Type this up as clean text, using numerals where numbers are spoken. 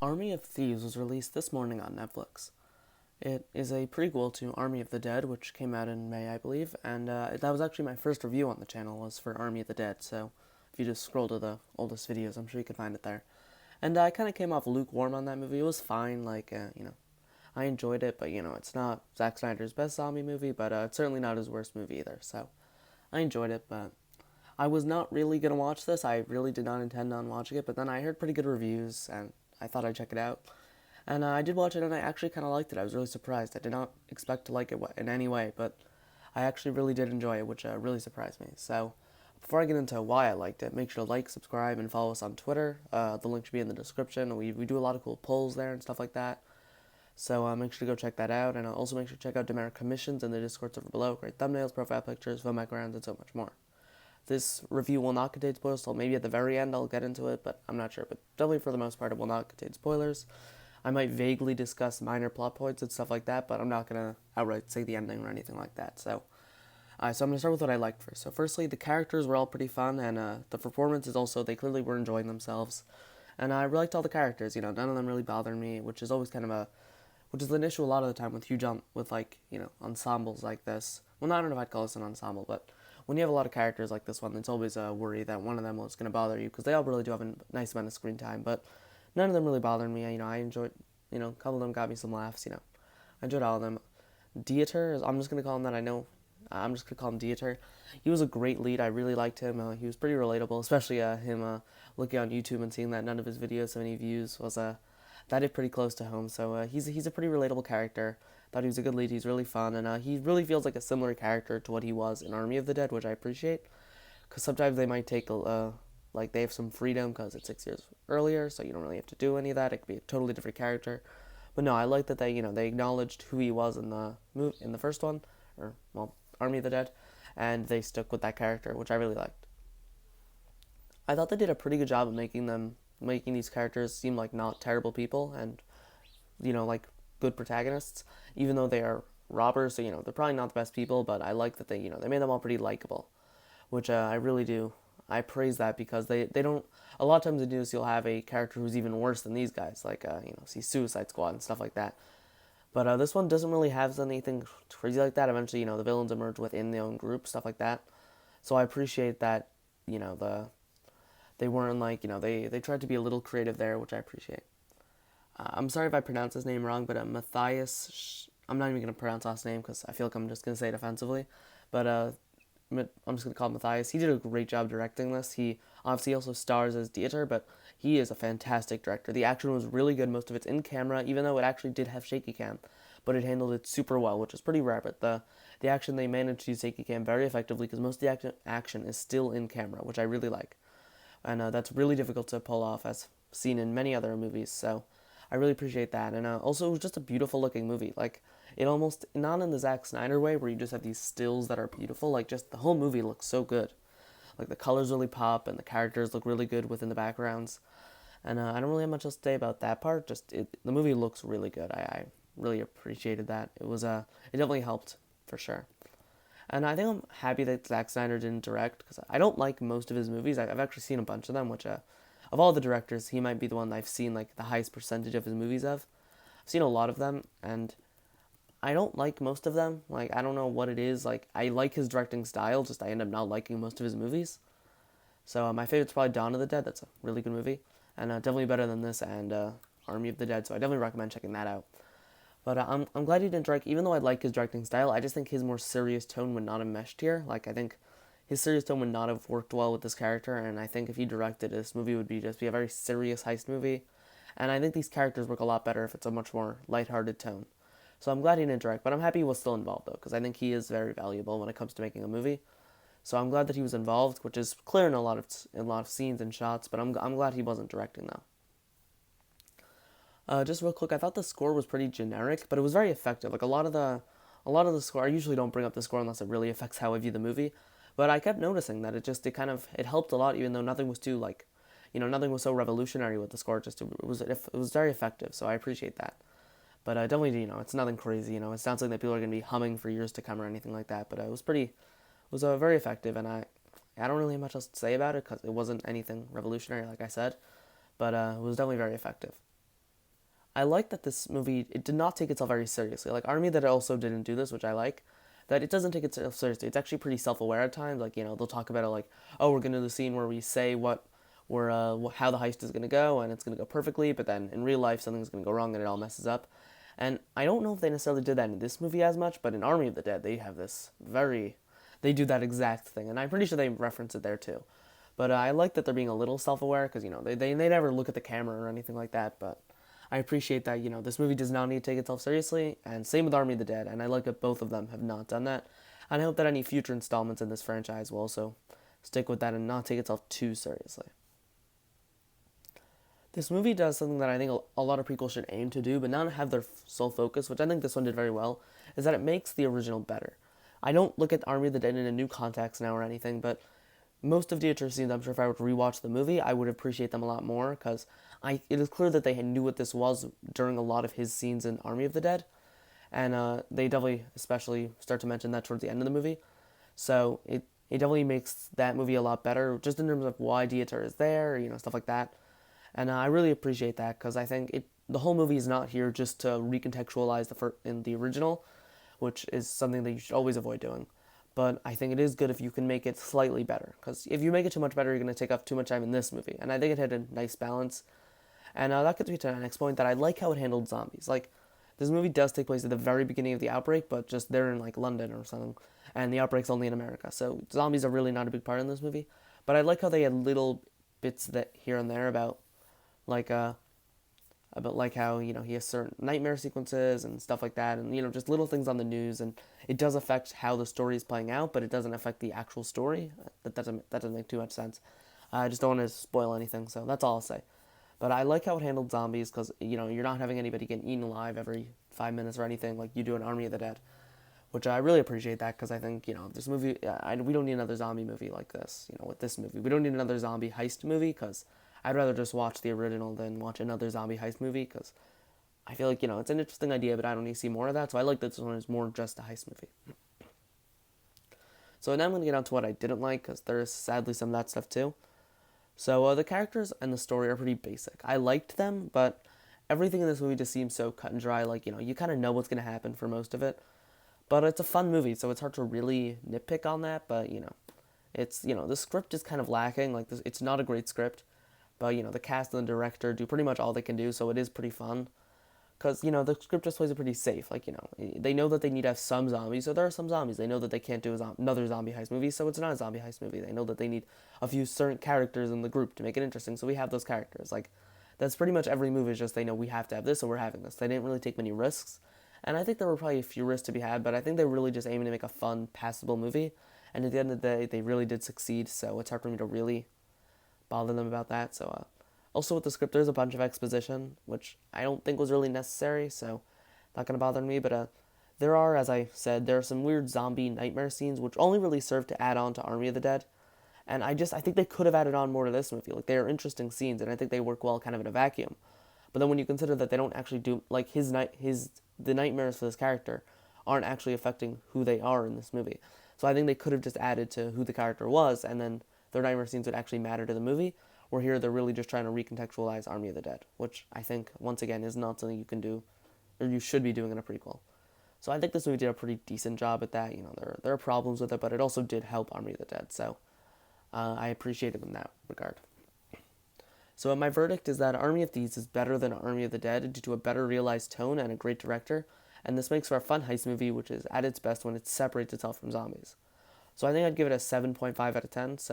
Army of Thieves was released this morning on Netflix. It is a prequel to Army of the Dead, which came out in May, I believe, and that was actually my first review on the channel, was for Army of the Dead, so if you just scroll to the oldest videos, I'm sure you can find it there. And I kind of came off lukewarm on that movie. It was fine, I enjoyed it, but, it's not Zack Snyder's best zombie movie, but it's certainly not his worst movie either, so I enjoyed it, but I was not really going to watch this. I really did not intend on watching it, but then I heard pretty good reviews, and I thought I'd check it out. And I did watch it, and I actually kind of liked it. I was really surprised. I did not expect to like it in any way, but I actually really did enjoy it, which really surprised me. So, before I get into why I liked it, make sure to like, subscribe, and follow us on Twitter. The link should be in the description. We do a lot of cool polls there and stuff like that. So make sure to go check that out, and also make sure to check out Demerit Commissions in the Discord server below. Great thumbnails, profile pictures, film backgrounds, and so much more. This review will not contain spoilers, so maybe at the very end I'll get into it, but I'm not sure. But definitely for the most part, it will not contain spoilers. I might vaguely discuss minor plot points and stuff like that, but I'm not going to outright say the ending or anything like that. So I'm going to start with what I liked first. So firstly, the characters were all pretty fun, and the performances also, they clearly were enjoying themselves. And I really liked all the characters, none of them really bothered me, which is always which is an issue a lot of the time with with ensembles like this. Well, I don't know if I'd call this an ensemble, but when you have a lot of characters like this one, it's always a worry that one of them was going to bother you, because they all really do have a nice amount of screen time, but none of them really bothered me. I enjoyed, a couple of them got me some laughs, I enjoyed all of them. Dieter, I'm just going to call him that, I'm just going to call him Dieter. He was a great lead. I really liked him. He was pretty relatable, especially him looking on YouTube and seeing that none of his videos have any views was that hit pretty close to home. So he's a pretty relatable character. Thought he was a good lead. He's really fun, and he really feels like a similar character to what he was in Army of the Dead, which I appreciate. Because sometimes they might take they have some freedom because it's 6 years earlier, so you don't really have to do any of that. It could be a totally different character. But no, I like that they acknowledged who he was in the first one, Army of the Dead, and they stuck with that character, which I really liked. I thought they did a pretty good job of making these characters seem like not terrible people, and like good protagonists, even though they are robbers. So they're probably not the best people, but I like that they made them all pretty likable, which I really do. I praise that, because they don't. A lot of times in news you'll have a character who's even worse than these guys, like see Suicide Squad and stuff like that. But this one doesn't really have anything crazy like that. Eventually, the villains emerge within their own group, stuff like that. So I appreciate that. They weren't they tried to be a little creative there, which I appreciate. I'm sorry if I pronounce his name wrong, but Matthias. I'm not even gonna pronounce last name because I feel like I'm just gonna say it offensively. But I'm just gonna call him Matthias. He did a great job directing this. He obviously also stars as Dieter, but he is a fantastic director. The action was really good. Most of it's in camera, even though it actually did have shaky cam, but it handled it super well, which is pretty rare. But the action, they managed to use shaky cam very effectively, because most of the action is still in camera, which I really like, and that's really difficult to pull off, as seen in many other movies. So I really appreciate that. And also, it was just a beautiful looking movie. It almost, not in the Zack Snyder way where you just have these stills that are beautiful. Just the whole movie looks so good. The colors really pop, and the characters look really good within the backgrounds. And I don't really have much else to say about that part. The movie looks really good. I really appreciated that. It definitely helped, for sure. And I think I'm happy that Zack Snyder didn't direct, because I don't like most of his movies. I've actually seen a bunch of them, which of all the directors, he might be the one that I've seen the highest percentage of his movies of. I've seen a lot of them, and I don't like most of them. I don't know what it is. I like his directing style, just I end up not liking most of his movies. So my favorite's probably Dawn of the Dead. That's a really good movie, and definitely better than this and Army of the Dead. So I definitely recommend checking that out. But I'm glad he didn't direct. Even though I like his directing style, I just think his more serious tone would not have meshed here. I think his serious tone would not have worked well with this character, and I think if he directed it, this movie would be a very serious heist movie. And I think these characters work a lot better if it's a much more lighthearted tone. So I'm glad he didn't direct, but I'm happy he was still involved, though, because I think he is very valuable when it comes to making a movie. So I'm glad that he was involved, which is clear in a lot of scenes and shots, but I'm glad he wasn't directing, though. Just real quick, I thought the score was pretty generic, but it was very effective. A lot of the score, I usually don't bring up the score unless it really affects how I view the movie, but I kept noticing that it helped a lot, even though nothing was too nothing was so revolutionary with the score. It was very effective, so I appreciate that. But definitely, it's nothing crazy. It's not something that people are going to be humming for years to come or anything like that. But it was very effective, and I don't really have much else to say about it, because it wasn't anything revolutionary, like I said. But it was definitely very effective. I like that this movie, it did not take itself very seriously. Like Army that also didn't do this, which I like, that it doesn't take itself seriously. It's actually pretty self-aware at times. Like, they'll talk about it like, oh, we're going to do the scene where we say how the heist is going to go, and it's going to go perfectly, but then in real life, something's going to go wrong and it all messes up. And I don't know if they necessarily did that in this movie as much, but in Army of the Dead, they have they do that exact thing, and I'm pretty sure they reference it there too. But I like that they're being a little self-aware, because, they never look at the camera or anything like that, but I appreciate that, this movie does not need to take itself seriously, and same with Army of the Dead, and I like that both of them have not done that. And I hope that any future installments in this franchise will also stick with that and not take itself too seriously. This movie does something that I think a lot of prequels should aim to do, but not have their sole focus, which I think this one did very well, is that it makes the original better. I don't look at Army of the Dead in a new context now or anything, but most of Dietrich's scenes, I'm sure if I were to rewatch the movie, I would appreciate them a lot more, because it is clear that they knew what this was during a lot of his scenes in Army of the Dead, and they definitely especially start to mention that towards the end of the movie. So it definitely makes that movie a lot better, just in terms of why Dieter is there, stuff like that. And I really appreciate that, because I think the whole movie is not here just to recontextualize in the original, which is something that you should always avoid doing. But I think it is good if you can make it slightly better, because if you make it too much better, you're going to take up too much time in this movie. And I think it had a nice balance. And that gets me to the next point, that I like how it handled zombies. Like, this movie does take place at the very beginning of the outbreak, but just they're in, like, London or something, and the outbreak's only in America. So zombies are really not a big part in this movie. But I like how they had little bits that here and there like, about how he has certain nightmare sequences and stuff like that, and just little things on the news, and it does affect how the story is playing out, but it doesn't affect the actual story. That doesn't make too much sense. I just don't want to spoil anything, so that's all I'll say. But I like how it handled zombies, because you're not having anybody getting eaten alive every 5 minutes or anything like you do in Army of the Dead, which I really appreciate that, because I think this movie, we don't need another zombie movie like this. With this movie, we don't need another zombie heist movie, because I'd rather just watch the original than watch another zombie heist movie, because I feel like, it's an interesting idea, but I don't need to see more of that, so I like that this one is more just a heist movie. So now I'm going to get on to what I didn't like, because there is sadly some of that stuff too. So the characters and the story are pretty basic. I liked them, but everything in this movie just seems so cut and dry, like, you kind of know what's going to happen for most of it. But it's a fun movie, so it's hard to really nitpick on that, but, it's, the script is kind of lacking, like, it's not a great script. But, the cast and the director do pretty much all they can do, so it is pretty fun. Because, the script just plays it pretty safe. Like, they know that they need to have some zombies, so there are some zombies. They know that they can't do another zombie heist movie, so it's not a zombie heist movie. They know that they need a few certain characters in the group to make it interesting, so we have those characters. Like, that's pretty much every movie, is just they know we have to have this, so we're having this. They didn't really take many risks. And I think there were probably a few risks to be had, but I think they were really just aiming to make a fun, passable movie. And at the end of the day, they really did succeed, so it's hard for me to really bother them about that. So, also with the script, there's a bunch of exposition, which I don't think was really necessary, so not going to bother me. But there are, as I said, there are some weird zombie nightmare scenes, which only really serve to add on to Army of the Dead. And I think they could have added on more to this movie. Like, they are interesting scenes, and I think they work well kind of in a vacuum. But then when you consider that they don't actually do, like, the nightmares for this character aren't actually affecting who they are in this movie. So I think they could have just added to who the character was, and then their nightmare scenes would actually matter to the movie. Where here they're really just trying to recontextualize Army of the Dead, which I think, once again, is not something you can do, or you should be doing in a prequel. So I think this movie did a pretty decent job at that. There are problems with it, but it also did help Army of the Dead, so I appreciate it in that regard. So my verdict is that Army of Thieves is better than Army of the Dead due to a better realized tone and a great director, and this makes for a fun heist movie which is at its best when it separates itself from zombies. So I think I'd give it a 7.5 out of 10. So